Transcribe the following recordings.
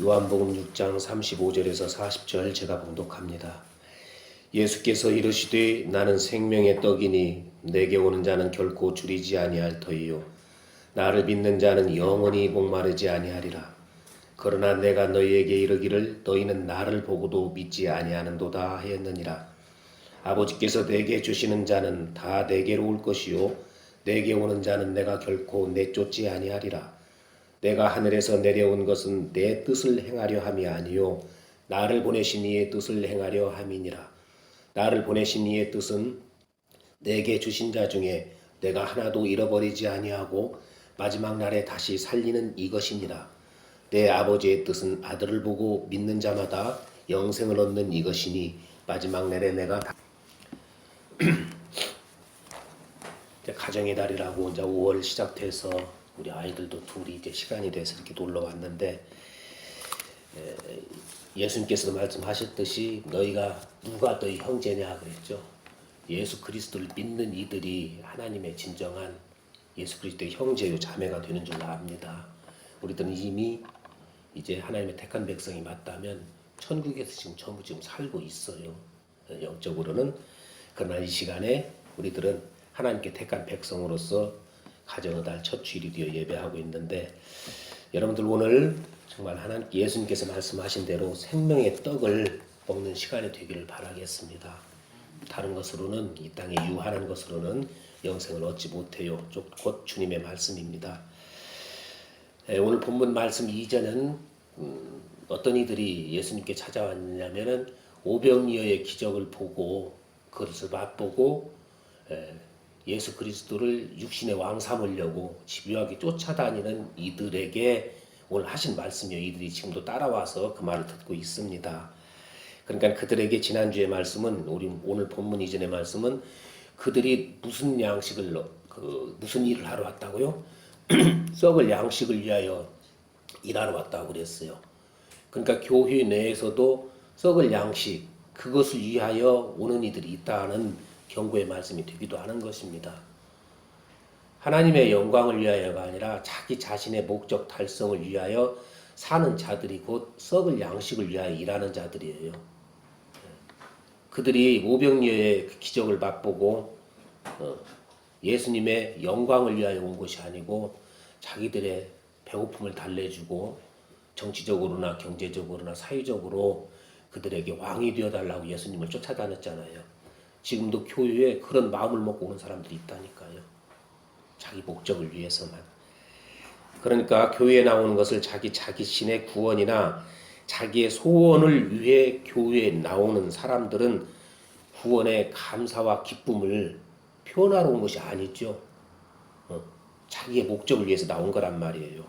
요한복음 6장 35절에서 40절 제가 봉독합니다. 예수께서 이르시되 나는 생명의 떡이니 내게 오는 자는 결코 줄이지 아니할 터이요 나를 믿는 자는 영원히 목마르지 아니하리라. 그러나 내가 너희에게 이르기를 너희는 나를 보고도 믿지 아니하는도다 하였느니라. 아버지께서 내게 주시는 자는 다 내게로 올 것이요 내게 오는 자는 내가 결코 내쫓지 아니하리라. 내가 하늘에서 내려온 것은 내 뜻을 행하려 함이 아니요 나를 보내신 이의 뜻을 행하려 함이니라. 나를 보내신 이의 뜻은 내게 주신 자 중에 내가 하나도 잃어버리지 아니하고 마지막 날에 다시 살리는 이것이니라. 내 아버지의 뜻은 아들을 보고 믿는 자마다 영생을 얻는 이것이니 마지막 날에 내가 가정의 달이라고 이제 5월 시작돼서 우리 아이들도 둘이 이제 시간이 돼서 이렇게 놀러 왔는데, 예수님께서도 말씀하셨듯이 너희가 누가 너희 형제냐 그랬죠. 예수 그리스도를 믿는 이들이 하나님의 진정한 예수 그리스도의 형제요 자매가 되는 줄 압니다. 우리들은 이미 이제 하나님의 택한 백성이 맞다면 천국에서 지금 살고 있어요. 영적으로는. 그러나 이 시간에 우리들은 하나님께 택한 백성으로서 가정의 달 첫 주일이 되어 예배하고 있는데, 여러분들 오늘 정말 예수님께서 말씀하신 대로 생명의 떡을 먹는 시간이 되기를 바라겠습니다. 다른 것으로는, 이 땅에 유한한 것으로는 영생을 얻지 못해요. 곧 주님의 말씀입니다. 오늘 본문 말씀 이전은 어떤 이들이 예수님께 찾아왔냐면은 오병이어의 기적을 보고 그것을 맛보고 예수 그리스도를 육신의 왕 삼으려고 집요하게 쫓아다니는 이들에게 오늘 하신 말씀이요. 이들이 지금도 따라와서 그 말을 듣고 있습니다. 그러니까 그들에게 지난주의 말씀은, 우리 오늘 본문 이전의 말씀은 그들이 무슨 무슨 일을 하러 왔다고요? 썩을 양식을 위하여 일하러 왔다고 그랬어요. 그러니까 교회 내에서도 썩을 양식, 그것을 위하여 오는 이들이 있다는 경고의 말씀이 되기도 하는 것입니다. 하나님의 영광을 위하여가 아니라 자기 자신의 목적 달성을 위하여 사는 자들이 곧 썩을 양식을 위하여 일하는 자들이에요. 그들이 오병이어의 기적을 맛보고 예수님의 영광을 위하여 온 것이 아니고 자기들의 배고픔을 달래주고 정치적으로나 경제적으로나 사회적으로 그들에게 왕이 되어달라고 예수님을 쫓아다녔잖아요. 지금도 교회에 그런 마음을 먹고 오는 사람들이 있다니까요. 자기 목적을 위해서만. 그러니까 교회에 나오는 것을 자기 자신의 구원이나 자기의 소원을 위해 교회에 나오는 사람들은 구원의 감사와 기쁨을 표현하러 온 것이 아니죠. 자기의 목적을 위해서 나온 거란 말이에요.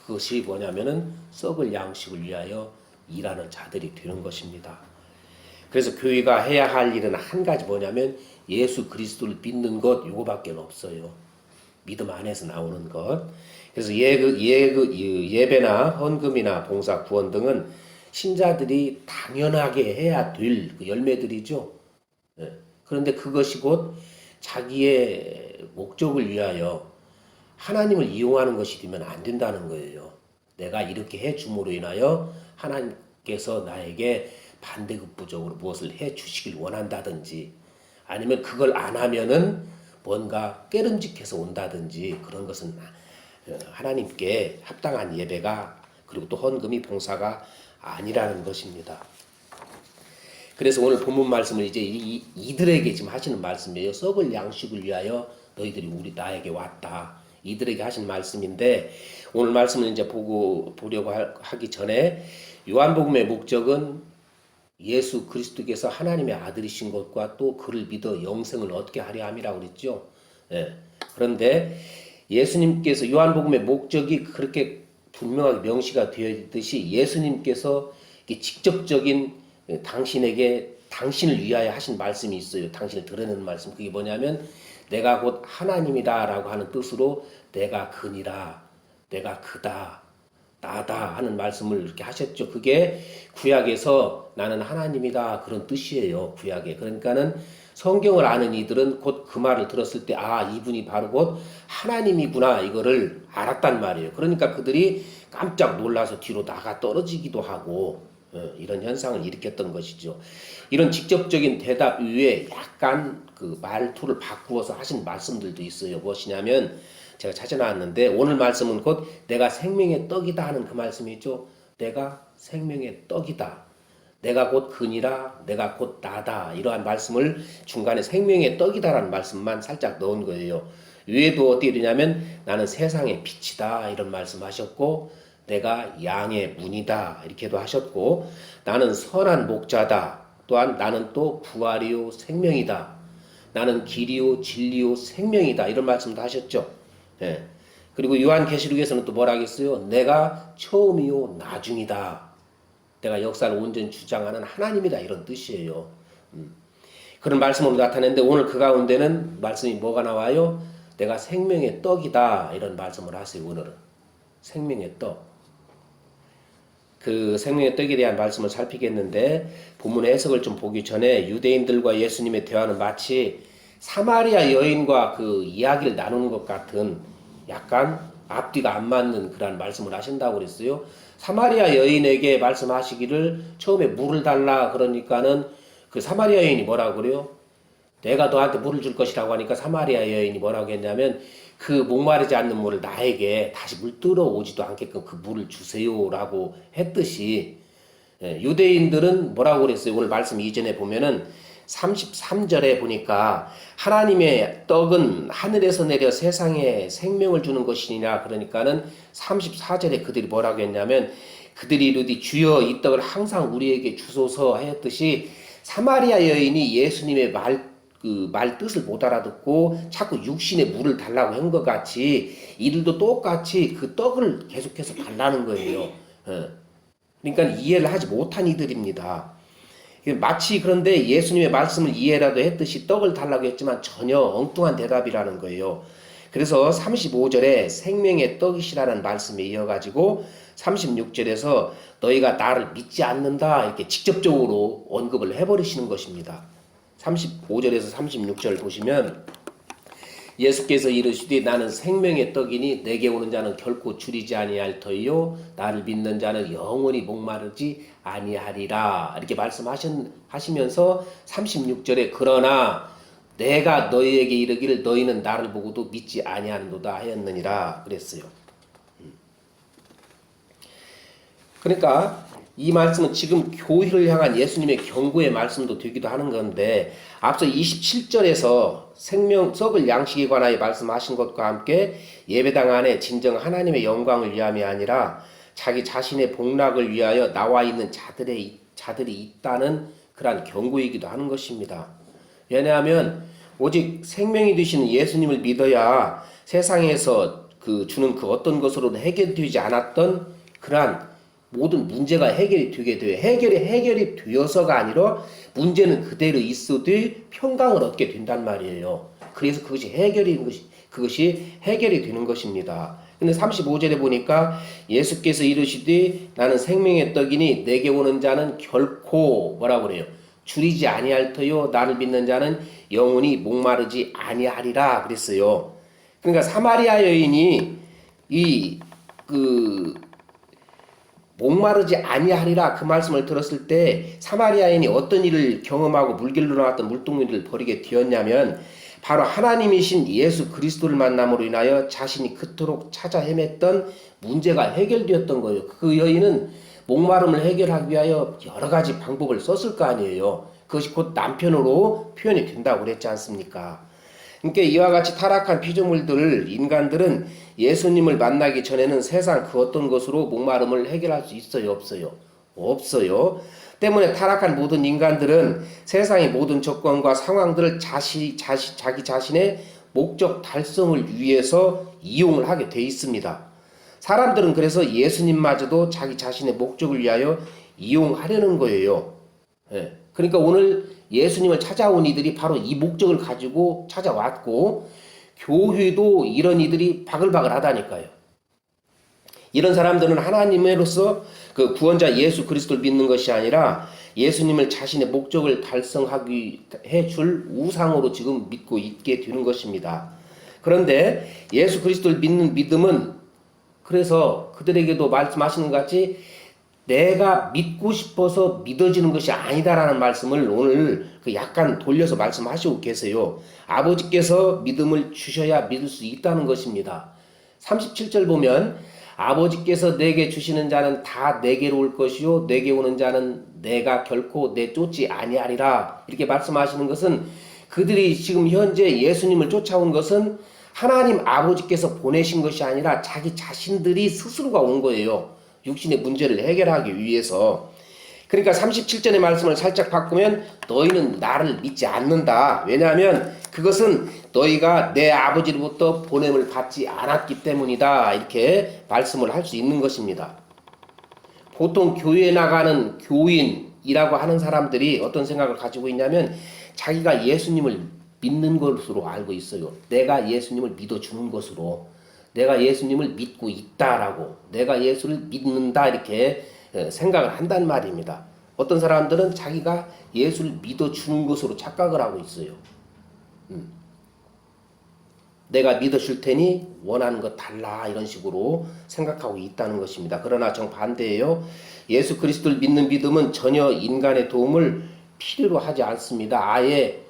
그것이 뭐냐면은 썩을 양식을 위하여 일하는 자들이 되는 것입니다. 그래서 교회가 해야 할 일은 한 가지 뭐냐면 예수 그리스도를 믿는 것, 요거밖에 없어요. 믿음 안에서 나오는 것. 그래서 예배나 헌금이나 봉사, 구원 등은 신자들이 당연하게 해야 될 그 열매들이죠. 그런데 그것이 곧 자기의 목적을 위하여 하나님을 이용하는 것이 되면 안 된다는 거예요. 내가 이렇게 해줌으로 인하여 하나님께서 나에게 반대급부적으로 무엇을 해 주시길 원한다든지, 아니면 그걸 안 하면은 뭔가 깨름직해서 온다든지, 그런 것은 하나님께 합당한 예배가, 그리고 또 헌금이 봉사가 아니라는 것입니다. 그래서 오늘 본문 말씀을 이제 이들에게 지금 하시는 말씀이에요. 썩을 양식을 위하여 너희들이 나에게 왔다. 이들에게 하신 말씀인데, 오늘 말씀을 이제 보려고 하기 전에 요한복음의 목적은 예수 그리스도께서 하나님의 아들이신 것과 또 그를 믿어 영생을 얻게 하려 함이라고 그랬죠. 그런데 예수님께서 요한복음의 목적이 그렇게 분명하게 명시가 되어 있듯이 예수님께서 직접적인 당신을 위하여 하신 말씀이 있어요. 당신을 드러내는 말씀. 그게 뭐냐면 내가 곧 하나님이다 라고 하는 뜻으로 내가 그니라, 내가 그다, 나다 하는 말씀을 이렇게 하셨죠. 그게 구약에서 나는 하나님이다 그런 뜻이에요. 구약에. 그러니까는 성경을 아는 이들은 곧 그 말을 들었을 때 아, 이분이 바로 곧 하나님이구나 이거를 알았단 말이에요. 그러니까 그들이 깜짝 놀라서 뒤로 나가 떨어지기도 하고 이런 현상을 일으켰던 것이죠. 이런 직접적인 대답 이외에 약간 그 말투를 바꾸어서 하신 말씀들도 있어요. 무엇이냐면 제가 찾아놨는데 오늘 말씀은 곧 내가 생명의 떡이다 하는 그 말씀이죠. 내가 생명의 떡이다. 내가 곧 그니라, 내가 곧 나다. 이러한 말씀을 중간에 생명의 떡이다라는 말씀만 살짝 넣은 거예요. 위에도 어떻게 되냐면 나는 세상의 빛이다 이런 말씀하셨고 내가 양의 문이다 이렇게도 하셨고 나는 선한 목자다. 또한 나는 또 부활이요 생명이다. 나는 길이요 진리요 생명이다 이런 말씀도 하셨죠. 예. 그리고 요한계시록에서는 또 뭐라 하겠어요? 내가 처음이요 나중이다. 내가 역사를 온전히 주장하는 하나님이다 이런 뜻이에요. 그런 말씀으로 나타내는데 오늘 그 가운데는 말씀이 뭐가 나와요? 내가 생명의 떡이다 이런 말씀을 하세요. 오늘은 생명의 떡. 그 생명의 떡에 대한 말씀을 살피겠는데 본문 해석을 좀 보기 전에 유대인들과 예수님의 대화는 마치 사마리아 여인과 그 이야기를 나누는 것 같은 약간 앞뒤가 안 맞는 그런 말씀을 하신다고 그랬어요. 사마리아 여인에게 말씀하시기를 처음에 물을 달라 그러니까는 그 사마리아 여인이 뭐라고 그래요? 내가 너한테 물을 줄 것이라고 하니까 사마리아 여인이 뭐라고 했냐면 그 목마르지 않는 물을 나에게 다시 물 들어오지도 않게끔 그 물을 주세요라고 했듯이 유대인들은 뭐라고 그랬어요? 오늘 말씀 이전에 보면은 33절에 보니까 하나님의 떡은 하늘에서 내려 세상에 생명을 주는 것이니라 그러니까는 34절에 그들이 뭐라고 했냐면 그들이 이르되 주여 이 떡을 항상 우리에게 주소서 하였듯이 사마리아 여인이 예수님의 말 뜻을 못 알아듣고 자꾸 육신의 물을 달라고 한 것 같이 이들도 똑같이 그 떡을 계속해서 달라는 거예요. 그러니까 이해를 하지 못한 이들입니다. 마치 그런데 예수님의 말씀을 이해라도 했듯이 떡을 달라고 했지만 전혀 엉뚱한 대답이라는 거예요. 그래서 35절에 생명의 떡이시라는 말씀에 이어가지고 36절에서 너희가 나를 믿지 않는다 이렇게 직접적으로 언급을 해버리시는 것입니다. 35절에서 36절 보시면 예수께서 이르시되 나는 생명의 떡이니 내게 오는 자는 결코 줄이지 아니할 터이요 나를 믿는 자는 영원히 목마르지 아니하리라 이렇게 말씀하시면서 36절에 그러나 내가 너희에게 이르기를 너희는 나를 보고도 믿지 아니하는도다 하였느니라 그랬어요. 그러니까 이 말씀은 지금 교회를 향한 예수님의 경고의 말씀도 되기도 하는 건데 앞서 27절에서 생명 썩을 양식에 관하여 말씀하신 것과 함께 예배당 안에 진정 하나님의 영광을 위함이 아니라 자기 자신의 복락을 위하여 나와 있는 자들이 있다는 그러한 경고이기도 하는 것입니다. 왜냐하면 오직 생명이 되시는 예수님을 믿어야 세상에서 주는 그 어떤 것으로도 해결되지 않았던 그러한 모든 문제가 해결이 되게 돼요. 해결이 되어서가 아니라 문제는 그대로 있어도 평강을 얻게 된단 말이에요. 그래서 그것이 해결이 되는 것입니다. 근데 35절에 보니까 예수께서 이르시되 나는 생명의 떡이니 내게 오는 자는 결코 뭐라고 그래요? 줄이지 아니할 터요 나를 믿는 자는 영원히 목마르지 아니하리라 그랬어요. 그러니까 사마리아 여인이 목마르지 아니하리라 그 말씀을 들었을 때 사마리아인이 어떤 일을 경험하고 물길로 나왔던 물동이를 버리게 되었냐면 바로 하나님이신 예수 그리스도를 만남으로 인하여 자신이 그토록 찾아 헤맸던 문제가 해결되었던 거예요. 그 여인은 목마름을 해결하기 위하여 여러 가지 방법을 썼을 거 아니에요. 그것이 곧 남편으로 표현이 된다고 그랬지 않습니까? 그러니까 이와 같이 타락한 피조물들, 인간들은 예수님을 만나기 전에는 세상 그 어떤 것으로 목마름을 해결할 수 있어요? 없어요? 없어요. 때문에 타락한 모든 인간들은 세상의 모든 조건과 상황들을 자기 자신의 목적 달성을 위해서 이용을 하게 돼 있습니다. 사람들은 그래서 예수님마저도 자기 자신의 목적을 위하여 이용하려는 거예요. 그러니까 오늘 예수님을 찾아온 이들이 바로 이 목적을 가지고 찾아왔고 교회도 이런 이들이 바글바글 하다니까요. 이런 사람들은 하나님으로서 그 구원자 예수 그리스도를 믿는 것이 아니라 예수님을 자신의 목적을 달성하게 해줄 우상으로 지금 믿고 있게 되는 것입니다. 그런데 예수 그리스도를 믿는 믿음은 그래서 그들에게도 말씀하시는 것 같이 내가 믿고 싶어서 믿어지는 것이 아니다라는 말씀을 오늘 그 약간 돌려서 말씀하시고 계세요. 아버지께서 믿음을 주셔야 믿을 수 있다는 것입니다. 37절 보면 아버지께서 내게 주시는 자는 다 내게로 올 것이요 내게 오는 자는 내가 결코 내쫓지 아니하리라 이렇게 말씀하시는 것은 그들이 지금 현재 예수님을 쫓아온 것은 하나님 아버지께서 보내신 것이 아니라 자기 자신들이 스스로가 온 거예요. 육신의 문제를 해결하기 위해서. 그러니까 37절의 말씀을 살짝 바꾸면 너희는 나를 믿지 않는다. 왜냐하면 그것은 너희가 내 아버지로부터 보냄을 받지 않았기 때문이다. 이렇게 말씀을 할 수 있는 것입니다. 보통 교회에 나가는 교인이라고 하는 사람들이 어떤 생각을 가지고 있냐면 자기가 예수님을 믿는 것으로 알고 있어요. 내가 예수님을 믿어주는 것으로. 내가 예수님을 믿고 있다라고. 내가 예수를 믿는다 이렇게 생각을 한단 말입니다. 어떤 사람들은 자기가 예수를 믿어주는 것으로 착각을 하고 있어요. 내가 믿어줄 테니 원하는 것 달라 이런 식으로 생각하고 있다는 것입니다. 그러나 정반대예요. 예수 그리스도를 믿는 믿음은 전혀 인간의 도움을 필요로 하지 않습니다. 아예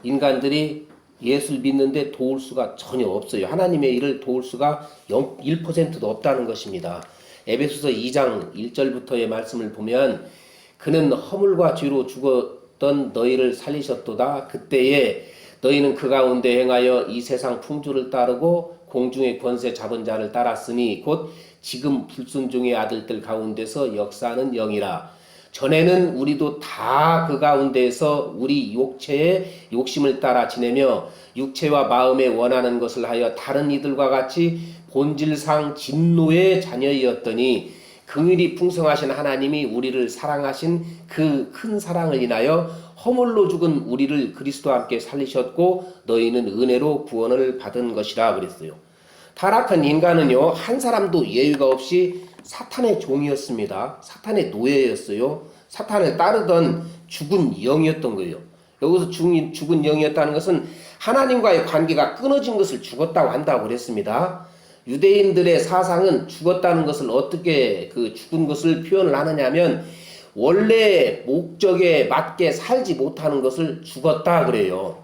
인간들이 예수를 믿는데 도울 수가 전혀 없어요. 하나님의 일을 도울 수가 1%도 없다는 것입니다. 에베소서 2장 1절부터의 말씀을 보면 그는 허물과 죄로 죽었던 너희를 살리셨도다. 그때에 너희는 그 가운데 행하여 이 세상 풍조를 따르고 공중의 권세 잡은 자를 따랐으니 곧 지금 불순종의 아들들 가운데서 역사하는 영이라. 전에는 우리도 다 그 가운데에서 우리 육체의 욕심을 따라 지내며 육체와 마음에 원하는 것을 하여 다른 이들과 같이 본질상 진노의 자녀이었더니 긍휼이 풍성하신 하나님이 우리를 사랑하신 그 큰 사랑을 인하여 허물로 죽은 우리를 그리스도와 함께 살리셨고 너희는 은혜로 구원을 받은 것이라 그랬어요. 타락한 인간은요 한 사람도 예외가 없이 사탄의 종이었습니다. 사탄의 노예였어요. 사탄을 따르던 죽은 영이었던 거예요. 여기서 죽은 영이었다는 것은 하나님과의 관계가 끊어진 것을 죽었다고 한다고 그랬습니다. 유대인들의 사상은 죽었다는 것을 어떻게 그 죽은 것을 표현을 하느냐면 원래 목적에 맞게 살지 못하는 것을 죽었다 그래요.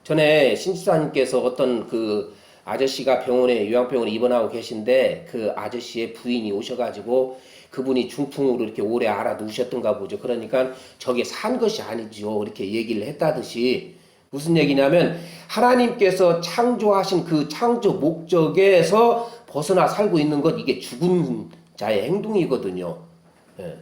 전에 신집사님께서 어떤 그 아저씨가 요양병원에 입원하고 계신데 그 아저씨의 부인이 오셔가지고 그분이 중풍으로 이렇게 오래 알아 누우셨던가 보죠. 그러니까 저게 산 것이 아니죠. 이렇게 얘기를 했다듯이 무슨 얘기냐면 하나님께서 창조하신 그 창조 목적에서 벗어나 살고 있는 것 이게 죽은 자의 행동이거든요. 예.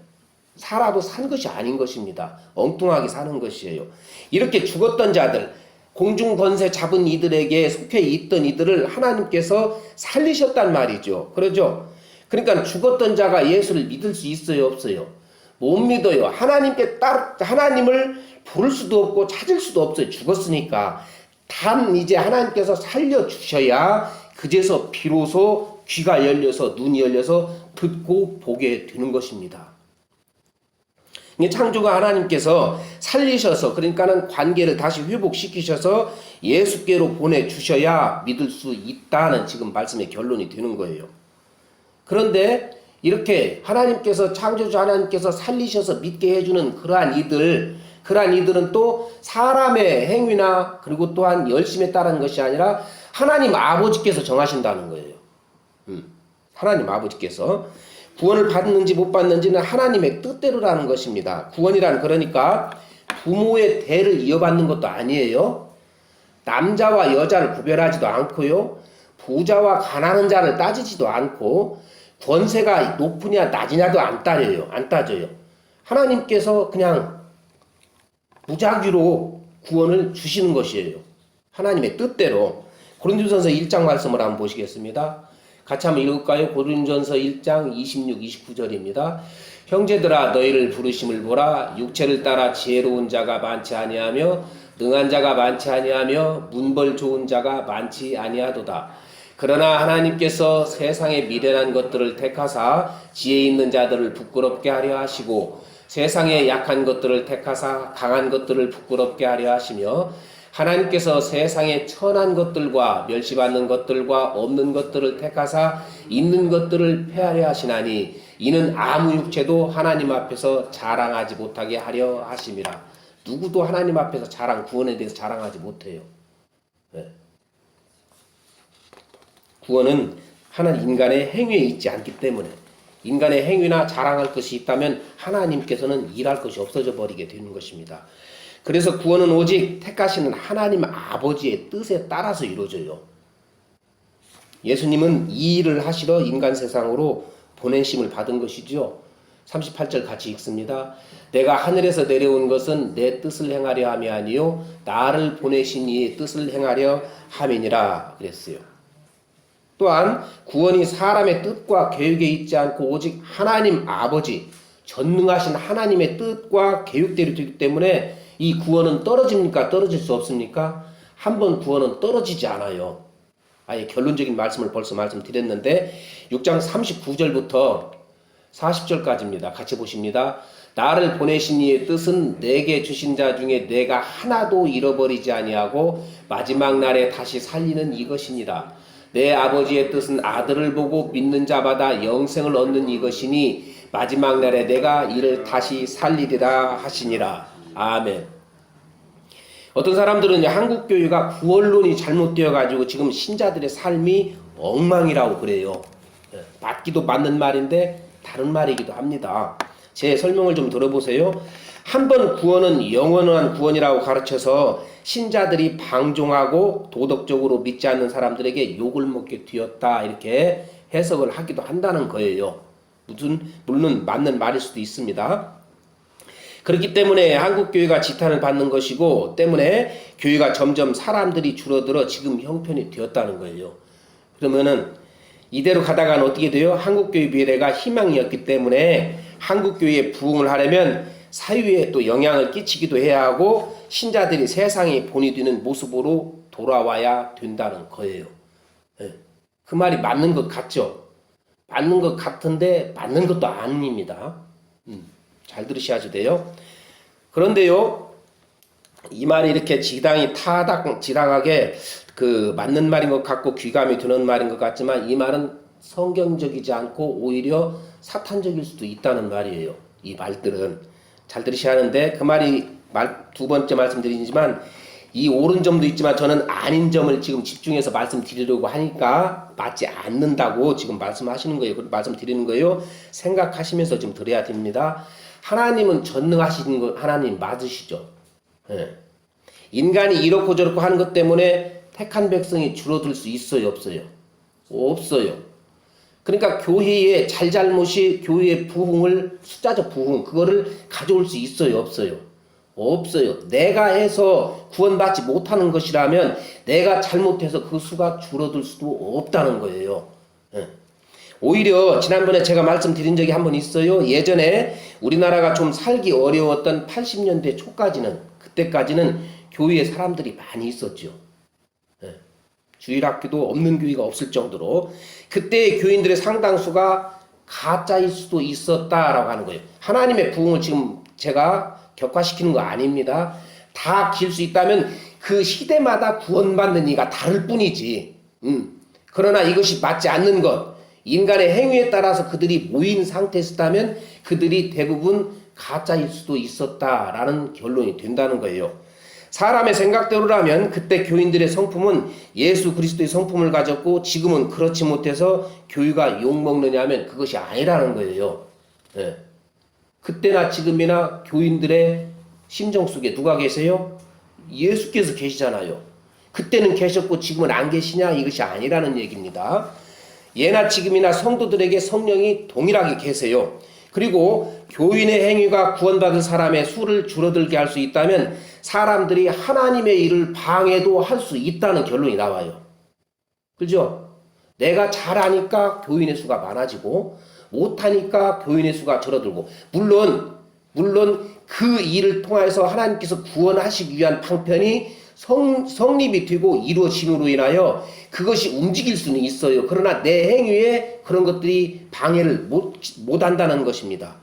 살아도 산 것이 아닌 것입니다. 엉뚱하게 사는 것이에요. 이렇게 죽었던 자들 공중 권세 잡은 이들에게 속해 있던 이들을 하나님께서 살리셨단 말이죠. 그러죠? 그러니까 죽었던 자가 예수를 믿을 수 있어요, 없어요? 못 믿어요. 하나님을 부를 수도 없고 찾을 수도 없어요. 죽었으니까. 단 이제 하나님께서 살려주셔야 그제서 비로소 귀가 열려서 눈이 열려서 듣고 보게 되는 것입니다. 창조가 하나님께서 살리셔서 그러니까는 관계를 다시 회복시키셔서 예수께로 보내주셔야 믿을 수 있다는 지금 말씀의 결론이 되는 거예요. 그런데 이렇게 하나님께서 창조주 하나님께서 살리셔서 믿게 해주는 그러한 이들은 또 사람의 행위나 그리고 또한 열심에 따른 것이 아니라 하나님 아버지께서 정하신다는 거예요. 하나님 아버지께서 구원을 받는지 못 받는지는 하나님의 뜻대로라는 것입니다. 구원이란 그러니까 부모의 대를 이어받는 것도 아니에요. 남자와 여자를 구별하지도 않고요. 부자와 가난한 자를 따지지도 않고 권세가 높으냐 낮으냐도 안 따져요. 하나님께서 그냥 무작위로 구원을 주시는 것이에요. 하나님의 뜻대로. 고린도전서 1장 말씀을 한번 보시겠습니다. 같이 한번 읽을까요? 고린도전서 1장 26, 29절입니다. 형제들아 너희를 부르심을 보라. 육체를 따라 지혜로운 자가 많지 아니하며 능한 자가 많지 아니하며 문벌 좋은 자가 많지 아니하도다. 그러나 하나님께서 세상에 미련한 것들을 택하사 지혜 있는 자들을 부끄럽게 하려 하시고 세상에 약한 것들을 택하사 강한 것들을 부끄럽게 하려 하시며 하나님께서 세상에 천한 것들과 멸시받는 것들과 없는 것들을 택하사 있는 것들을 폐하려 하시나니 이는 아무 육체도 하나님 앞에서 자랑하지 못하게 하려 하심이라. 누구도 하나님 앞에서 구원에 대해서 자랑하지 못해요. 네. 구원은 하나님 인간의 행위에 있지 않기 때문에 인간의 행위나 자랑할 것이 있다면 하나님께서는 일할 것이 없어져 버리게 되는 것입니다. 그래서 구원은 오직 택하시는 하나님 아버지의 뜻에 따라서 이루어져요. 예수님은 이 일을 하시러 인간 세상으로 보내심을 받은 것이죠. 38절 같이 읽습니다. 내가 하늘에서 내려온 것은 내 뜻을 행하려 함이 아니요 나를 보내신 이의 뜻을 행하려 함이니라 그랬어요. 또한 구원이 사람의 뜻과 계획에 있지 않고 오직 하나님 아버지 전능하신 하나님의 뜻과 계획대로 되기 때문에 이 구원은 떨어집니까? 떨어질 수 없습니까? 한번 구원은 떨어지지 않아요. 아예 결론적인 말씀을 벌써 말씀드렸는데 6장 39절부터 40절까지입니다. 같이 보십니다. 나를 보내신 이의 뜻은 내게 주신 자 중에 내가 하나도 잃어버리지 아니하고 마지막 날에 다시 살리는 이것이니라. 내 아버지의 뜻은 아들을 보고 믿는 자마다 영생을 얻는 이것이니 마지막 날에 내가 이를 다시 살리리라 하시니라. 아멘. 어떤 사람들은 한국 교회가 구원론이 잘못되어 가지고 지금 신자들의 삶이 엉망이라고 그래요. 맞기도 맞는 말인데 다른 말이기도 합니다. 제 설명을 좀 들어보세요. 한번 구원은 영원한 구원이라고 가르쳐서 신자들이 방종하고 도덕적으로 믿지 않는 사람들에게 욕을 먹게 되었다 이렇게 해석을 하기도 한다는 거예요. 물론 맞는 말일 수도 있습니다. 그렇기 때문에 한국교회가 지탄을 받는 것이고 때문에 교회가 점점 사람들이 줄어들어 지금 형편이 되었다는 거예요. 그러면은 이대로 가다가는 어떻게 돼요? 한국교회 미래가 희망이었기 때문에 한국교회에 부흥을 하려면 사회에 또 영향을 끼치기도 해야 하고 신자들이 세상에 본이 되는 모습으로 돌아와야 된다는 거예요. 그 말이 맞는 것 같죠? 맞는 것 같은데 맞는 것도 아닙니다. 잘 들으셔야지 돼요. 그런데요, 이 말이 이렇게 지당하게 맞는 말인 것 같고 귀감이 드는 말인 것 같지만 이 말은 성경적이지 않고 오히려 사탄적일 수도 있다는 말이에요. 이 말들은 잘 들으셔야 하는데 그 말이 두 번째 말씀드리지만 이 옳은 점도 있지만 저는 아닌 점을 지금 집중해서 말씀드리려고 하니까 맞지 않는다고 지금 말씀하시는 거예요. 말씀드리는 거예요. 생각하시면서 좀 들어야 됩니다. 하나님은 전능하신 하나님 맞으시죠? 예. 인간이 이렇고 저렇고 하는 것 때문에 택한 백성이 줄어들 수 있어요? 없어요? 없어요. 그러니까 교회의 잘잘못이 교회의 부흥을 숫자적 부흥 그거를 가져올 수 있어요? 없어요? 없어요. 내가 해서 구원받지 못하는 것이라면 내가 잘못해서 그 수가 줄어들 수도 없다는 거예요. 예. 오히려 지난번에 제가 말씀드린 적이 한 번 있어요. 예전에 우리나라가 좀 살기 어려웠던 80년대 초까지는 그때까지는 교회에 사람들이 많이 있었죠. 주일학교도 없는 교회가 없을 정도로 그때 교인들의 상당수가 가짜일 수도 있었다라고 하는 거예요. 하나님의 부흥을 지금 제가 격화시키는 거 아닙니다. 다 길 수 있다면 그 시대마다 구원받는 이가 다를 뿐이지. 그러나 이것이 맞지 않는 것 인간의 행위에 따라서 그들이 모인 상태였다면 그들이 대부분 가짜일 수도 있었다라는 결론이 된다는 거예요. 사람의 생각대로라면 그때 교인들의 성품은 예수 그리스도의 성품을 가졌고 지금은 그렇지 못해서 교회가 욕먹느냐면 그것이 아니라는 거예요. 예. 그때나 지금이나 교인들의 심정 속에 누가 계세요? 예수께서 계시잖아요. 그때는 계셨고 지금은 안 계시냐? 이것이 아니라는 얘기입니다. 예나 지금이나 성도들에게 성령이 동일하게 계세요. 그리고 교인의 행위가 구원받은 사람의 수를 줄어들게 할 수 있다면 사람들이 하나님의 일을 방해도 할 수 있다는 결론이 나와요. 그죠? 내가 잘하니까 교인의 수가 많아지고 못하니까 교인의 수가 줄어들고 물론 그 일을 통해서 하나님께서 구원하시기 위한 방편이 성립이 되고 이루어짐으로 인하여 그것이 움직일 수는 있어요. 그러나 내 행위에 그런 것들이 방해를 못한다는 것입니다.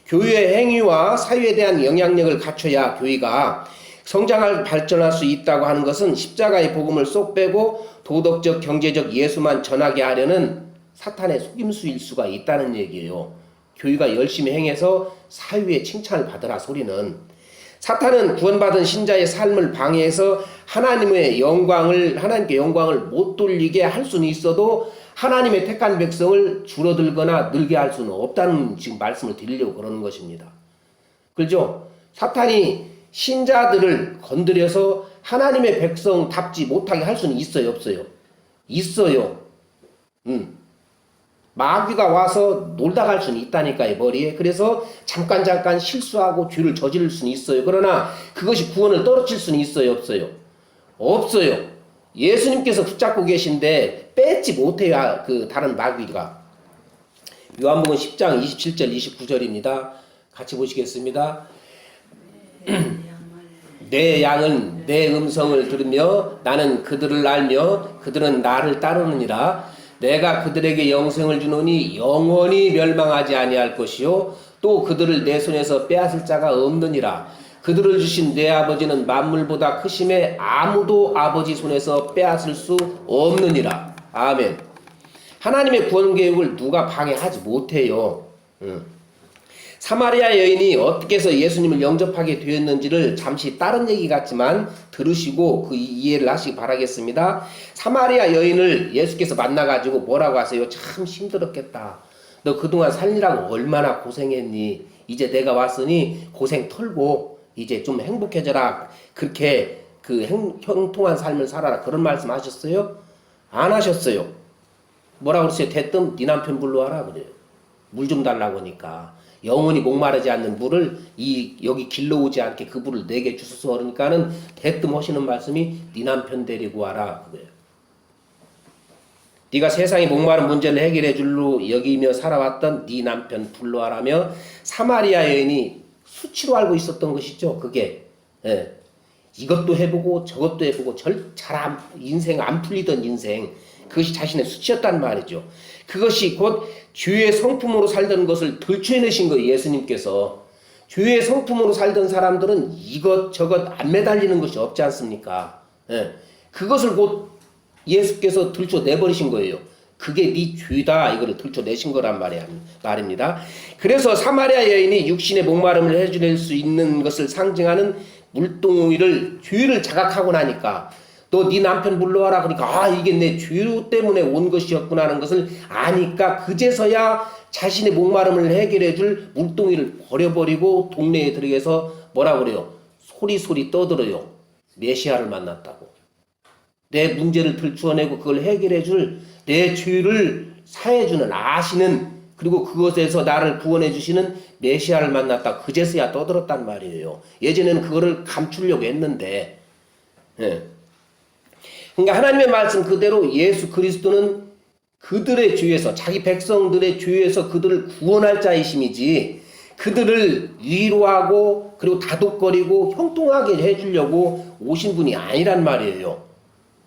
교회의 행위와 사유에 대한 영향력을 갖춰야 교회가 성장할 발전할 수 있다고 하는 것은 십자가의 복음을 쏙 빼고 도덕적 경제적 예수만 전하게 하려는 사탄의 속임수일 수가 있다는 얘기예요. 교회가 열심히 행해서 사유의 칭찬을 받으라 소리는, 사탄은 구원받은 신자의 삶을 방해해서 하나님께 영광을 못 돌리게 할 수는 있어도 하나님의 택한 백성을 줄어들거나 늘게 할 수는 없다는 지금 말씀을 드리려고 그러는 것입니다. 그렇죠? 사탄이 신자들을 건드려서 하나님의 백성답지 못하게 할 수는 있어요, 없어요? 있어요. 마귀가 와서 놀다 갈 수는 있다니까요, 머리에. 그래서 잠깐 실수하고 죄를 저지를 수는 있어요. 그러나 그것이 구원을 떨어뜨릴 수는 있어요, 없어요? 없어요. 예수님께서 붙잡고 계신데 뺏지 못해요, 그 다른 마귀가. 요한복음 10장 27절 29절입니다. 같이 보시겠습니다. 내 양은 내 음성을 들으며 나는 그들을 알며 그들은 나를 따르느니라. 내가 그들에게 영생을 주노니 영원히 멸망하지 아니할 것이요 또 그들을 내 손에서 빼앗을 자가 없느니라. 그들을 주신 내 아버지는 만물보다 크심에 아무도 아버지 손에서 빼앗을 수 없느니라. 아멘. 하나님의 구원 계획을 누가 방해하지 못해요. 사마리아 여인이 어떻게 해서 예수님을 영접하게 되었는지를 잠시 다른 얘기 같지만 들으시고 그 이해를 하시기 바라겠습니다. 사마리아 여인을 예수께서 만나가지고 뭐라고 하세요? 참 힘들었겠다. 너 그동안 살리라고 얼마나 고생했니? 이제 내가 왔으니 고생 털고 이제 좀 행복해져라. 그렇게 그 형통한 삶을 살아라. 그런 말씀 하셨어요? 안 하셨어요. 뭐라고 그러세요? 대뜸 네 남편 불러와라 그래요. 물 좀 달라고 하니까. 영원히 목마르지 않는 물을 여기 길러 오지 않게 그 물을 내게 주소서. 그러니까는 대뜸 하시는 말씀이 네 남편 데리고 와라 그래요. 네가 세상의 목마른 문제를 해결해 줄로 여기며 살아왔던 네 남편 불러와라며 사마리아 여인이 수치로 알고 있었던 것이죠. 그게 이것도 해보고 저것도 해보고 인생 안 풀리던 인생, 그것이 자신의 수치였단 말이죠. 그것이 곧 주의 성품으로 살던 것을 들춰내신 거예요. 예수님께서. 주의 성품으로 살던 사람들은 이것저것 안 매달리는 것이 없지 않습니까? 그것을 곧 예수께서 들춰내버리신 거예요. 그게 네 죄다 이거를 들춰내신 거란 말입니다. 그래서 사마리아 여인이 육신의 목마름을 해줄 수 있는 것을 상징하는 물동이를 죄를 자각하고 나니까 너 네 남편 불러와라 그러니까 이게 내 죄 때문에 온 것이었구나 하는 것을 아니까 그제서야 자신의 목마름을 해결해 줄 물동이를 버려버리고 동네에 들어가서 뭐라 그래요? 소리소리 떠들어요. 메시아를 만났다고. 내 문제를 들추어내고 그걸 해결해 줄 내 죄를 사해주는 아시는, 그리고 그것에서 나를 구원해 주시는 메시아를 만났다. 그제서야 떠들었단 말이에요. 예전에는 그거를 감추려고 했는데. 그러니까 하나님의 말씀 그대로 예수 그리스도는 그들의 죄에서, 자기 백성들의 죄에서 그들을 구원할 자이심이지 그들을 위로하고 그리고 다독거리고 형통하게 해주려고 오신 분이 아니란 말이에요.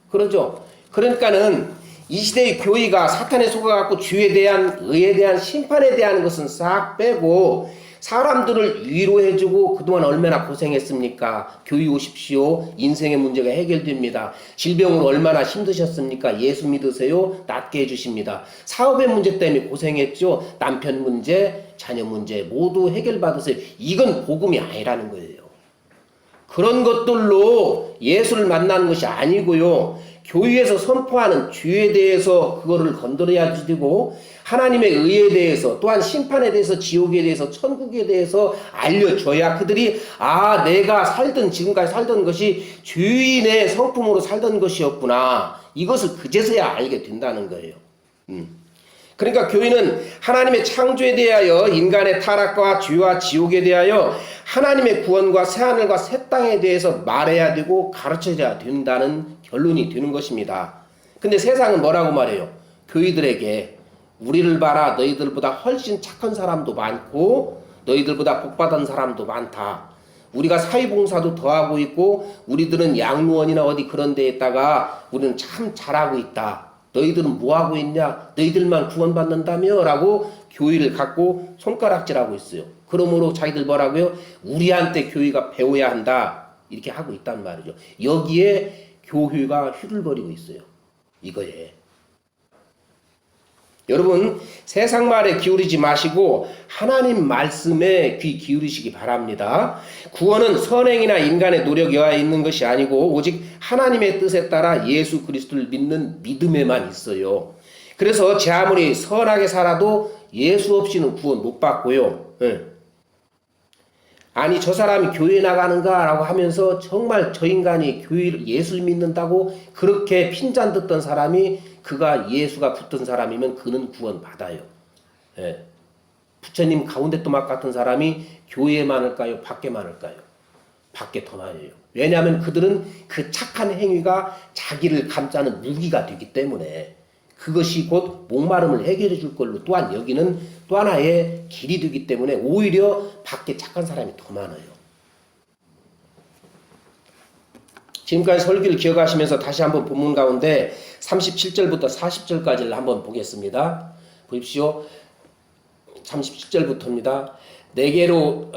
그러죠? 그러니까는 이 시대의 교회가 사탄에 속아갖고 죄에 대한, 의에 대한, 심판에 대한 것은 싹 빼고 사람들을 위로해주고 그동안 얼마나 고생했습니까? 교회 오십시오. 인생의 문제가 해결됩니다. 질병으로 얼마나 힘드셨습니까? 예수 믿으세요. 낫게 해주십니다. 사업의 문제 때문에 고생했죠. 남편 문제, 자녀 문제 모두 해결받으세요. 이건 복음이 아니라는 거예요. 그런 것들로 예수를 만나는 것이 아니고요. 교회에서 선포하는 죄에 대해서 그거를 건드려야 되고 하나님의 의에 대해서, 또한 심판에 대해서, 지옥에 대해서, 천국에 대해서 알려줘야 그들이 내가 지금까지 살던 것이 죄인의 성품으로 살던 것이었구나, 이것을 그제서야 알게 된다는 거예요. 그러니까 교회는 하나님의 창조에 대하여, 인간의 타락과 죄와 지옥에 대하여, 하나님의 구원과 새하늘과 새 땅에 대해서 말해야 되고 가르쳐야 된다는 결론이 되는 것입니다. 근데 세상은 뭐라고 말해요? 교회들에게 우리를 봐라, 너희들보다 훨씬 착한 사람도 많고 너희들보다 복받은 사람도 많다. 우리가 사회봉사도 더 하고 있고 우리들은 양로원이나 어디 그런 데에다가 우리는 참 잘하고 있다. 너희들은 뭐 하고 있냐? 너희들만 구원받는다며? 라고 교회를 갖고 손가락질하고 있어요. 그러므로 자기들 뭐라고요? 우리한테 교회가 배워야 한다. 이렇게 하고 있단 말이죠. 여기에 교회가 휘둘거리고 있어요. 이거에. 여러분, 세상 말에 기울이지 마시고 하나님 말씀에 귀 기울이시기 바랍니다. 구원은 선행이나 인간의 노력에 있는 것이 아니고 오직 하나님의 뜻에 따라 예수 그리스도를 믿는 믿음에만 있어요. 그래서 제 아무리 선하게 살아도 예수 없이는 구원 못 받고요. 아니 저 사람이 교회 나가는가 라고 하면서 정말 저 인간이 교회를 예수를 믿는다고 그렇게 핀잔 듣던 사람이 그가 예수가 붙은 사람이면 그는 구원 받아요. 예. 부처님 가운데 또막 같은 사람이 교회에 많을까요? 밖에 많을까요? 밖에 더 많아요. 왜냐하면 그들은 그 착한 행위가 자기를 감싸는 무기가 되기 때문에 그것이 곧 목마름을 해결해 줄 걸로 또한 여기는 또 하나의 길이 되기 때문에 오히려 밖에 착한 사람이 더 많아요. 지금까지 설교를 기억하시면서 다시 한번 본문 가운데 37절부터 40절까지를 한번 보겠습니다. 보십시오. 37절부터입니다. 내게로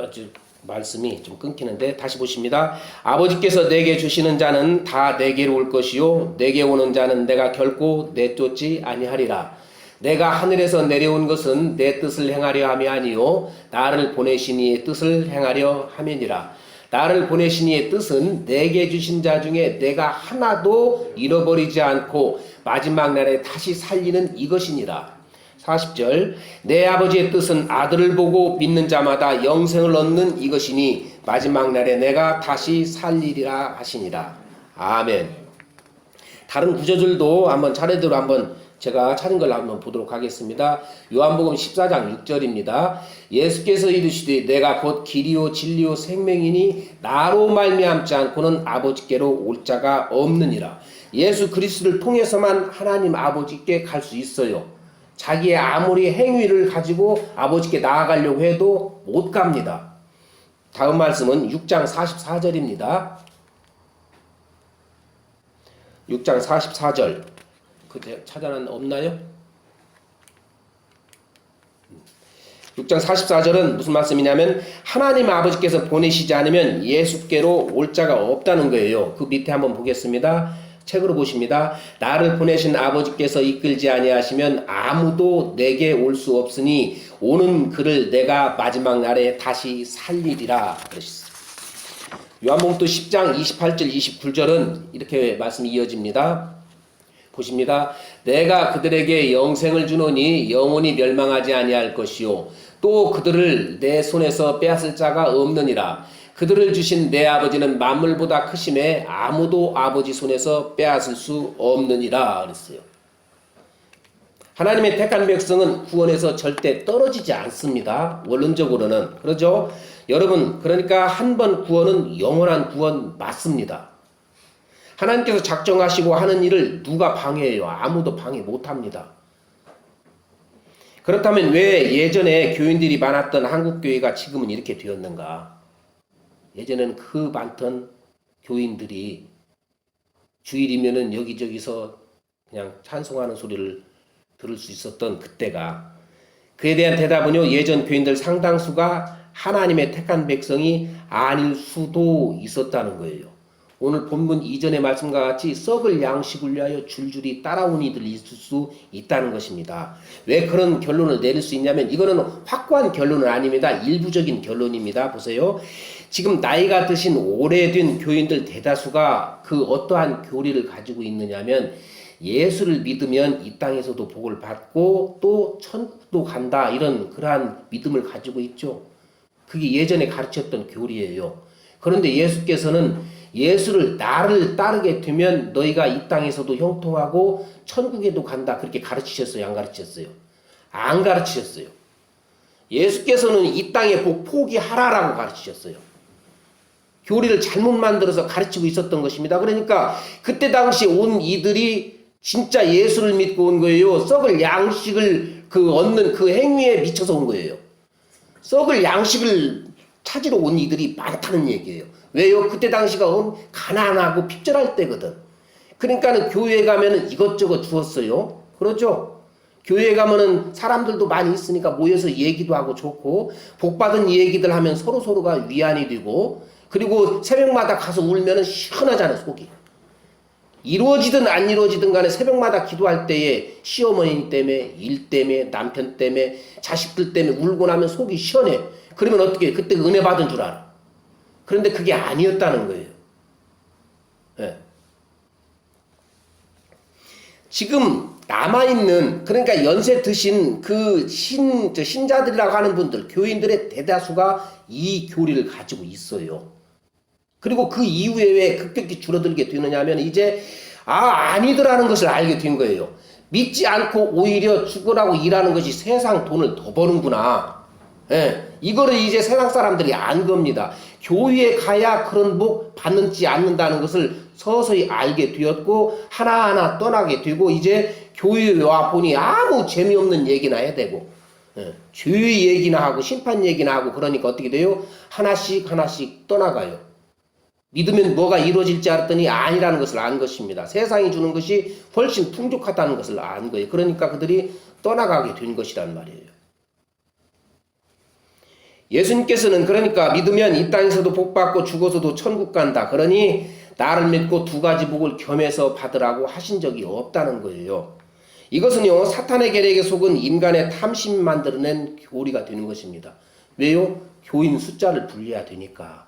말씀이 좀 끊기는데 다시 보십니다. 아버지께서 내게 주시는 자는 다 내게로 올 것이요 내게 오는 자는 내가 결코 내쫓지 아니하리라. 내가 하늘에서 내려온 것은 내 뜻을 행하려 함이 아니요 나를 보내신 이의 뜻을 행하려 함이니라. 나를 보내신 이의 뜻은 내게 주신 자 중에 내가 하나도 잃어버리지 않고 마지막 날에 다시 살리는 이것이니라. 40절 내 아버지의 뜻은 아들을 보고 믿는 자마다 영생을 얻는 이것이니 마지막 날에 내가 다시 살리리라 하시니라. 아멘. 다른 구절들도 한번 차례대로 한번 제가 찾은 걸 한번 보도록 하겠습니다. 요한복음 14장 6절입니다. 예수께서 이르시되 내가 곧 길이요 진리요 생명이니 나로 말미암지 않고는 아버지께로 올 자가 없느니라. 예수 그리스도를 통해서만 하나님 아버지께 갈 수 있어요. 자기의 아무리 행위를 가지고 아버지께 나아가려고 해도 못 갑니다. 다음 말씀은 6장 44절입니다. 6장 44절. 그 찾아는 없나요? 6장 44절은 무슨 말씀이냐면 하나님 아버지께서 보내시지 않으면 예수께로 올 자가 없다는 거예요. 그 밑에 한번 보겠습니다. 책으로 보십니다. 나를 보내신 아버지께서 이끌지 아니하시면 아무도 내게 올 수 없으니 오는 그를 내가 마지막 날에 다시 살리리라. 요한복음 또 10장 28절 29절은 이렇게 말씀이 이어집니다. 보십니다. 내가 그들에게 영생을 주노니 영원히 멸망하지 아니할 것이요 또 그들을 내 손에서 빼앗을 자가 없느니라. 그들을 주신 내 아버지는 만물보다 크심에 아무도 아버지 손에서 빼앗을 수 없느니라 그랬어요. 하나님의 택한 백성은 구원에서 절대 떨어지지 않습니다. 원론적으로는. 그러죠? 여러분, 그러니까 한 번 구원은 영원한 구원 맞습니다. 하나님께서 작정하시고 하는 일을 누가 방해해요? 아무도 방해 못합니다. 그렇다면 왜 예전에 교인들이 많았던 한국교회가 지금은 이렇게 되었는가? 예전에는 그 많던 교인들이 주일이면은 여기저기서 그냥 찬송하는 소리를 들을 수 있었던 그때가, 그에 대한 대답은요, 예전 교인들 상당수가 하나님의 택한 백성이 아닐 수도 있었다는 거예요. 오늘 본문 이전의 말씀과 같이 썩을 양식을 위하여 줄줄이 따라온 이들이 있을 수 있다는 것입니다. 왜 그런 결론을 내릴 수 있냐면 이거는 확고한 결론은 아닙니다. 일부적인 결론입니다. 보세요. 지금 나이가 드신 오래된 교인들 대다수가 그 어떠한 교리를 가지고 있느냐면 예수를 믿으면 이 땅에서도 복을 받고 또 천국도 간다, 이런 그러한 믿음을 가지고 있죠. 그게 예전에 가르쳤던 교리예요. 그런데 예수께서는 예수를 나를 따르게 되면 너희가 이 땅에서도 형통하고 천국에도 간다, 그렇게 가르치셨어요? 안 가르치셨어요? 안 가르치셨어요. 예수께서는 이 땅의 복 포기하라라고 가르치셨어요. 교리를 잘못 만들어서 가르치고 있었던 것입니다. 그러니까 그때 당시 온 이들이 진짜 예수를 믿고 온 거예요? 썩을 양식을 얻는 그 행위에 미쳐서 온 거예요? 썩을 양식을 찾으러 온 이들이 많다는 얘기예요. 왜요? 그때 당시가 가난하고 핍절할 때거든. 그러니까는 교회에 가면은 이것저것 주었어요. 그렇죠? 교회에 가면은 사람들도 많이 있으니까 모여서 얘기도 하고 좋고, 복받은 얘기들 하면 서로가 위안이 되고, 그리고 새벽마다 가서 울면은 시원하잖아, 속이. 이루어지든 안 이루어지든 간에 새벽마다 기도할 때에 시어머니 때문에, 일 때문에, 남편 때문에, 자식들 때문에 울고 나면 속이 시원해. 그러면 어떻게 해? 그때 은혜 받은 줄 알아. 그런데 그게 아니었다는 거예요. 네. 지금 남아있는, 그러니까 연세 드신 그 신자들이라고 하는 분들, 교인들의 대다수가 이 교리를 가지고 있어요. 그리고 그 이후에 왜 급격히 줄어들게 되느냐 하면 이제 아니더라는 것을 알게 된 거예요. 믿지 않고 오히려 죽으라고 일하는 것이 세상 돈을 더 버는구나. 예, 이거를 이제 세상 사람들이 안 겁니다. 교회에 가야 그런 복 받는지 않는다는 것을 서서히 알게 되었고 하나하나 떠나게 되고 이제 교회에 와 보니 아무 재미없는 얘기나 해야 되고 죄의 얘기나 하고 심판 얘기나 하고 그러니까 어떻게 돼요? 하나씩 떠나가요. 믿으면 뭐가 이루어질지 알았더니 아니라는 것을 안 것입니다. 세상이 주는 것이 훨씬 풍족하다는 것을 안 거예요. 그러니까 그들이 떠나가게 된 것이란 말이에요. 예수님께서는 그러니까 믿으면 이 땅에서도 복받고 죽어서도 천국 간다. 그러니 나를 믿고 두 가지 복을 겸해서 받으라고 하신 적이 없다는 거예요. 이것은요, 사탄의 계략에 속은 인간의 탐심이 만들어낸 교리가 되는 것입니다. 왜요? 교인 숫자를 불려야 되니까.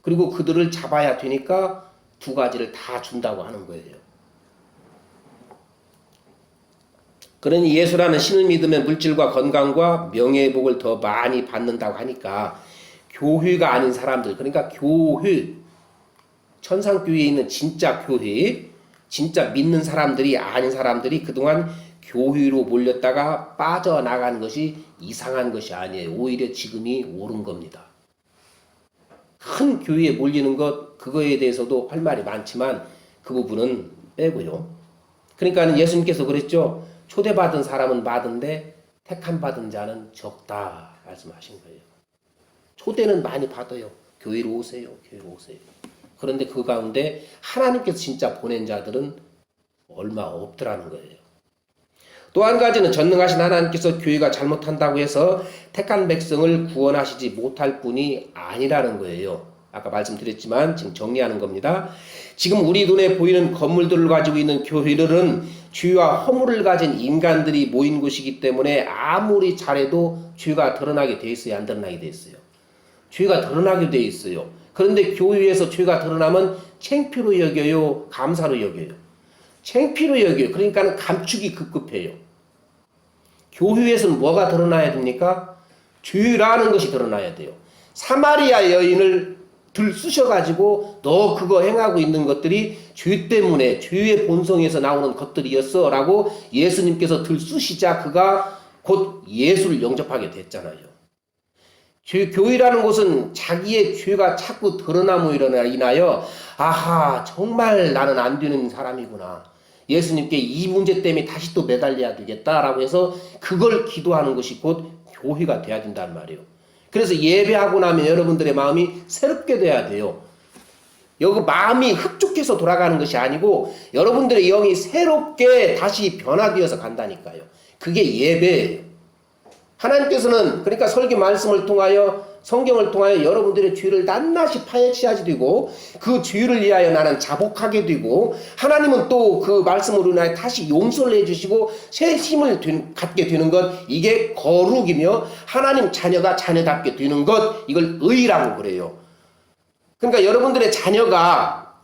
그리고 그들을 잡아야 되니까 두 가지를 다 준다고 하는 거예요. 그러니 예수라는 신을 믿으면 물질과 건강과 명예의 복을 더 많이 받는다고 하니까 교회가 아닌 사람들, 그러니까 교회, 천상교회에 있는 진짜 교회, 진짜 믿는 사람들이 아닌 사람들이 그동안 교회로 몰렸다가 빠져나간 것이 이상한 것이 아니에요. 오히려 지금이 옳은 겁니다. 큰 교회에 몰리는 것, 그거에 대해서도 할 말이 많지만 그 부분은 빼고요. 그러니까 예수님께서 그랬죠. 초대받은 사람은 많은데 택함 받은 자는 적다 말씀하신 거예요. 초대는 많이 받아요. 교회로 오세요. 그런데 그 가운데 하나님께서 진짜 보낸 자들은 얼마 없더라는 거예요. 또 한 가지는 전능하신 하나님께서 교회가 잘못한다고 해서 택한 백성을 구원하시지 못할 분이 아니라는 거예요. 아까 말씀드렸지만 지금 정리하는 겁니다. 지금 우리 눈에 보이는 건물들을 가지고 있는 교회들은 죄와 허물을 가진 인간들이 모인 곳이기 때문에 아무리 잘해도 죄가 드러나게 돼 있어요. 안 드러나게 돼 있어요. 죄가 드러나게 돼 있어요. 그런데 교회에서 죄가 드러나면 창피로 여겨요? 감사로 여겨요? 창피로 여겨요. 그러니까 감추기 급급해요. 교회에서는 뭐가 드러나야 됩니까? 죄라는 것이 드러나야 돼요. 사마리아 여인을 들쑤셔가지고 너 그거 행하고 있는 것들이 죄 때문에 죄의 본성에서 나오는 것들이었어 라고 예수님께서 들쑤시자 그가 곧 예수를 영접하게 됐잖아요. 교회라는 곳은 자기의 죄가 자꾸 드러남으로 인하여 아하 정말 나는 안 되는 사람이구나. 예수님께 이 문제 때문에 다시 또 매달려야 되겠다라고 해서 그걸 기도하는 것이 곧 교회가 돼야 된다는 말이에요. 그래서 예배하고 나면 여러분들의 마음이 새롭게 돼야 돼요. 여기 마음이 흡족해서 돌아가는 것이 아니고 여러분들의 영이 새롭게 다시 변화되어서 간다니까요. 그게 예배예요. 하나님께서는 그러니까 설교 말씀을 통하여 성경을 통하여 여러분들의 죄를 낱낱이 파헤치하게 되고 그 죄를 위하여 나는 자복하게 되고 하나님은 또 그 말씀으로 인하여 다시 용서를 해주시고 새 힘을 갖게 되는 것 이게 거룩이며 하나님 자녀가 자녀답게 되는 것 이걸 의라고 그래요. 그러니까 여러분들의 자녀가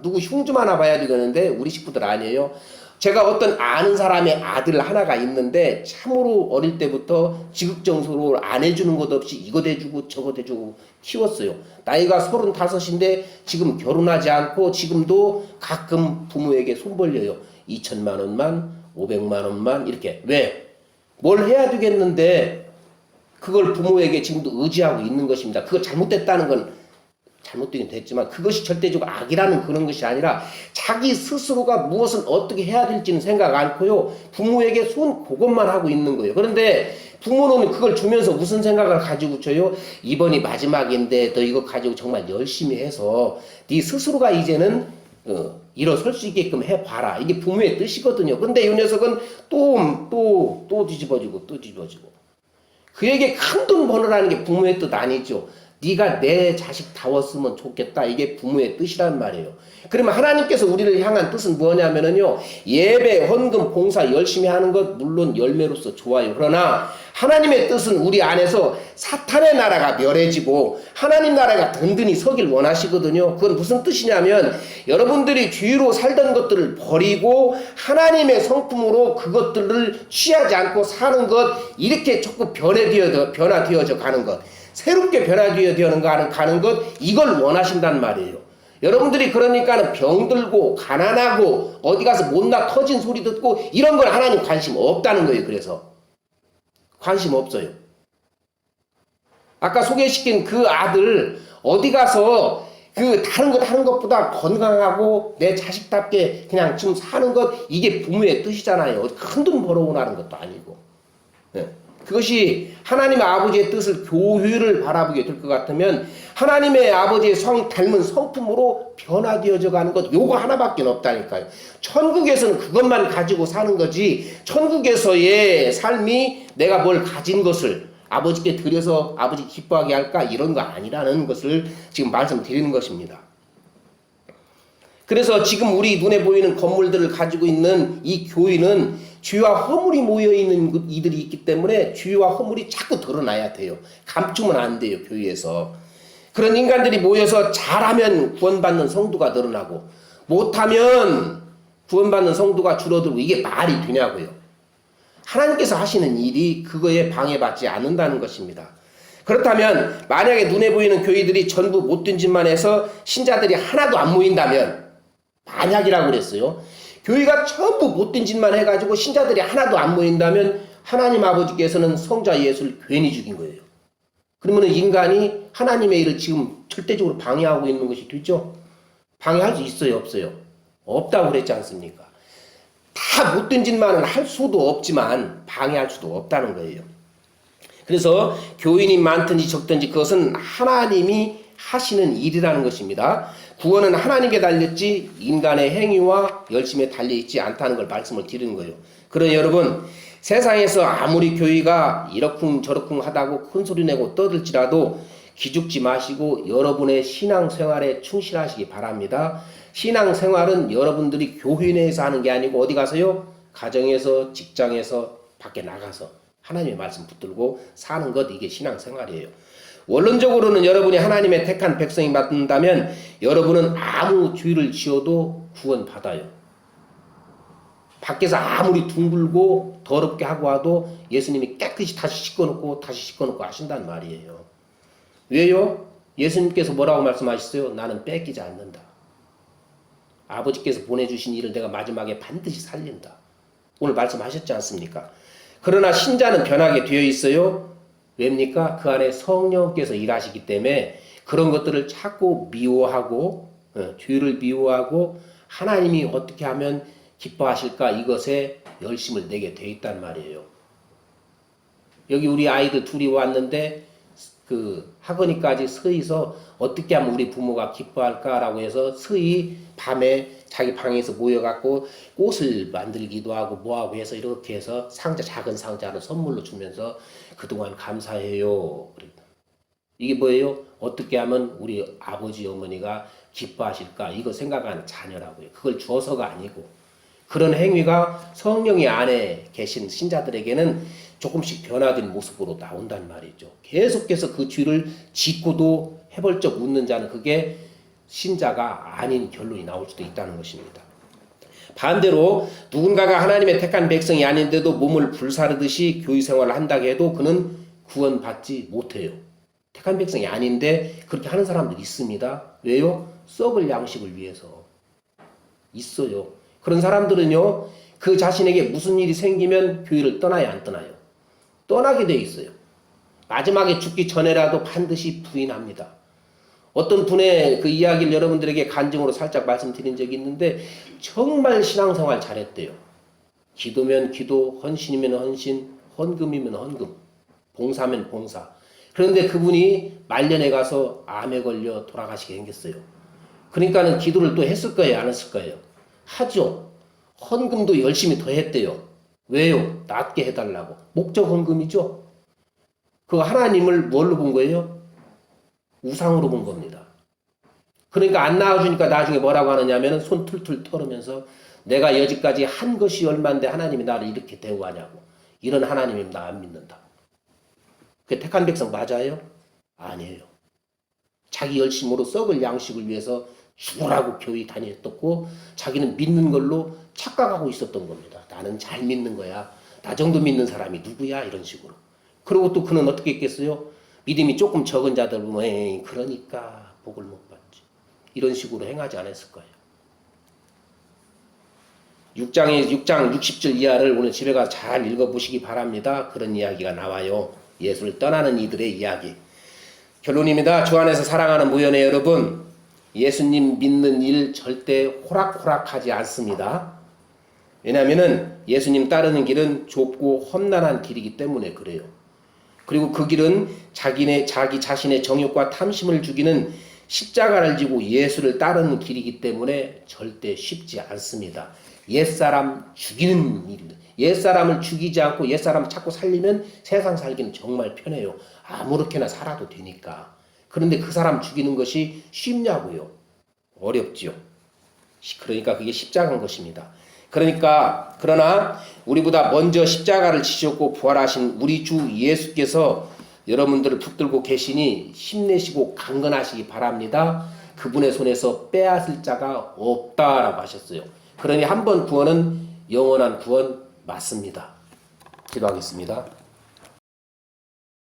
누구 흉좀 하나 봐야 되겠는데 우리 식구들 아니에요. 제가 어떤 아는 사람의 아들 하나가 있는데 참으로 어릴 때부터 지극정성으로 안 해주는 것 없이 이것 해주고 저것 해주고 키웠어요. 나이가 35인데 지금 결혼하지 않고 지금도 가끔 부모에게 손 벌려요. 2천만 원만 500만 원만 이렇게. 왜? 뭘 해야 되겠는데 그걸 부모에게 지금도 의지하고 있는 것입니다. 그거 잘못됐다는 건 잘못되긴 됐지만 그것이 절대적으로 악이라는 그런 것이 아니라 자기 스스로가 무엇을 어떻게 해야 될지는 생각 않고요. 부모에게 손 그것만 하고 있는 거예요. 그런데 부모는 그걸 주면서 무슨 생각을 가지고 줘요? 이번이 마지막인데 너 이거 가지고 정말 열심히 해서 네 스스로가 이제는 일어설 수 있게끔 해봐라. 이게 부모의 뜻이거든요. 근데 이 녀석은 또 뒤집어지고 또 뒤집어지고. 그에게 큰 돈 버느라는 게 부모의 뜻 아니죠. 네가 내 자식 다웠으면 좋겠다. 이게 부모의 뜻이란 말이에요. 그러면 하나님께서 우리를 향한 뜻은 뭐냐면요. 예배, 헌금, 봉사 열심히 하는 것 물론 열매로서 좋아요. 그러나 하나님의 뜻은 우리 안에서 사탄의 나라가 멸해지고 하나님 나라가 든든히 서길 원하시거든요. 그건 무슨 뜻이냐면 여러분들이 주위로 살던 것들을 버리고 하나님의 성품으로 그것들을 취하지 않고 사는 것, 이렇게 자꾸 변화되어져 가는 것, 새롭게 변화되어 가는 것, 이걸 원하신단 말이에요. 여러분들이 그러니까는 병들고 가난하고 어디 가서 못나 터진 소리 듣고 이런 걸 하나님 관심 없다는 거예요. 그래서 관심 없어요. 아까 소개시킨 그 아들 어디 가서 그 다른 것 하는 것보다 건강하고 내 자식답게 그냥 좀 사는 것, 이게 부모의 뜻이잖아요. 큰 돈 벌어오라는 것도 아니고. 네. 그것이 하나님의 아버지의 뜻을, 교회를 바라보게 될 것 같으면 하나님의 아버지의 닮은 성품으로 변화되어져 가는 것, 요거 하나밖에 없다니까요. 천국에서는 그것만 가지고 사는 거지, 천국에서의 삶이 내가 뭘 가진 것을 아버지께 드려서 아버지 기뻐하게 할까, 이런 거 아니라는 것을 지금 말씀드리는 것입니다. 그래서 지금 우리 눈에 보이는 건물들을 가지고 있는 이 교회는 죄와 허물이 모여있는 이들이 있기 때문에 죄와 허물이 자꾸 드러나야 돼요. 감추면 안 돼요. 교회에서. 그런 인간들이 모여서 잘하면 구원받는 성도가 늘어나고 못하면 구원받는 성도가 줄어들고, 이게 말이 되냐고요. 하나님께서 하시는 일이 그거에 방해받지 않는다는 것입니다. 그렇다면 만약에 눈에 보이는 교회들이 전부 못된 짓만 해서 신자들이 하나도 안 모인다면, 만약이라고 그랬어요. 교회가 전부 못된 짓만 해가지고 신자들이 하나도 안 모인다면 하나님 아버지께서는 성자 예수를 괜히 죽인 거예요. 그러면 인간이 하나님의 일을 지금 절대적으로 방해하고 있는 것이 되죠? 방해할 수 있어요? 없어요? 없다고 그랬지 않습니까? 다 못된 짓만은 할 수도 없지만 방해할 수도 없다는 거예요. 그래서 교인이 많든지 적든지 그것은 하나님이 하시는 일이라는 것입니다. 구원은 하나님께 달렸지 인간의 행위와 열심에 달려있지 않다는 걸 말씀을 드리는 거예요. 그러나 여러분, 세상에서 아무리 교회가 이러쿵저러쿵 하다고 큰소리 내고 떠들지라도 기죽지 마시고 여러분의 신앙생활에 충실하시기 바랍니다. 신앙생활은 여러분들이 교회 내에서 하는 게 아니고 어디 가서요? 가정에서, 직장에서, 밖에 나가서 하나님의 말씀 붙들고 사는 것, 이게 신앙생활이에요. 원론적으로는 여러분이 하나님의 택한 백성이 맞는다면 여러분은 아무 죄를 지어도 구원받아요. 밖에서 아무리 둥글고 더럽게 하고 와도 예수님이 깨끗이 다시 씻어놓고 하신단 말이에요. 왜요? 예수님께서 뭐라고 말씀하셨어요? 나는 뺏기지 않는다. 아버지께서 보내주신 일을 내가 마지막에 반드시 살린다. 오늘 말씀하셨지 않습니까? 그러나 신자는 변하게 되어 있어요. 왜입니까? 그 안에 성령께서 일하시기 때문에 그런 것들을 자꾸 미워하고, 죄를 미워하고 하나님이 어떻게 하면 기뻐하실까, 이것에 열심을 내게 되어 있단 말이에요. 여기 우리 아이들 둘이 왔는데 그 학원이까지 서희서 어떻게 하면 우리 부모가 기뻐할까라고 해서 서희 밤에 자기 방에서 모여갖고 꽃을 만들기도 하고 뭐하고 해서 이렇게 해서 작은 상자를 선물로 주면서 그동안 감사해요. 이게 뭐예요? 어떻게 하면 우리 아버지 어머니가 기뻐하실까, 이거 생각하는 자녀라고요. 그걸 주어서가 아니고, 그런 행위가 성령이 안에 계신 신자들에게는 조금씩 변화된 모습으로 나온단 말이죠. 계속해서 그 죄를 짓고도 해벌쩍 웃는 자는 그게 신자가 아닌 결론이 나올 수도 있다는 것입니다. 반대로 누군가가 하나님의 택한 백성이 아닌데도 몸을 불사르듯이 교회 생활을 한다고 해도 그는 구원받지 못해요. 택한 백성이 아닌데 그렇게 하는 사람들 있습니다. 왜요? 썩을 양식을 위해서. 있어요. 그런 사람들은요, 그 자신에게 무슨 일이 생기면 교회를 떠나야 안 떠나요? 떠나게 돼 있어요. 마지막에 죽기 전에라도 반드시 부인합니다. 어떤 분의 그 이야기를 여러분들에게 간증으로 살짝 말씀드린 적이 있는데 정말 신앙생활 잘했대요. 기도면 기도, 헌신이면 헌신, 헌금이면 헌금, 봉사면 봉사. 그런데 그분이 말년에 가서 암에 걸려 돌아가시게 생겼어요. 그러니까는 기도를 또 했을 거예요, 안 했을 거예요? 하죠. 헌금도 열심히 더 했대요. 왜요? 낫게 해달라고. 목적 헌금이죠. 그 하나님을 뭘로 본 거예요? 우상으로 본 겁니다. 그러니까 안 나와주니까 나중에 뭐라고 하느냐면 손 툴툴 털으면서 내가 여지까지 한 것이 얼만데 하나님이 나를 이렇게 대우하냐고. 이런 하나님이면 나 안 믿는다. 그 택한 백성 맞아요? 아니에요. 자기 열심으로 썩을 양식을 위해서 죽으라고 교회 다녔었고 자기는 믿는 걸로 착각하고 있었던 겁니다. 나는 잘 믿는 거야. 나 정도 믿는 사람이 누구야? 이런 식으로. 그리고 또 그는 어떻게 했겠어요? 믿음이 조금 적은 자들 보면 에이, 그러니까 복을 못 받지. 이런 식으로 행하지 않았을 거예요. 6장 60절 이하를 오늘 집에 가서 잘 읽어보시기 바랍니다. 그런 이야기가 나와요. 예수를 떠나는 이들의 이야기. 결론입니다. 주 안에서 사랑하는 무연의 여러분, 예수님 믿는 일 절대 호락호락하지 않습니다. 왜냐하면 예수님 따르는 길은 좁고 험난한 길이기 때문에 그래요. 그리고 그 길은 자기 자신의 정욕과 탐심을 죽이는 십자가를 지고 예수를 따르는 길이기 때문에 절대 쉽지 않습니다. 옛사람 죽이는 일입니다. 옛사람을 죽이지 않고 옛사람을 찾고 살리면 세상 살기는 정말 편해요. 아무렇게나 살아도 되니까. 그런데 그 사람 죽이는 것이 쉽냐고요? 어렵지요. 그러니까 그게 십자가인 것입니다. 그러나 우리보다 먼저 십자가를 지셨고 부활하신 우리 주 예수께서 여러분들을 붙들고 계시니 힘내시고 강건하시기 바랍니다. 그분의 손에서 빼앗을 자가 없다라고 하셨어요. 그러니 한 번 구원은 영원한 구원 맞습니다. 기도하겠습니다.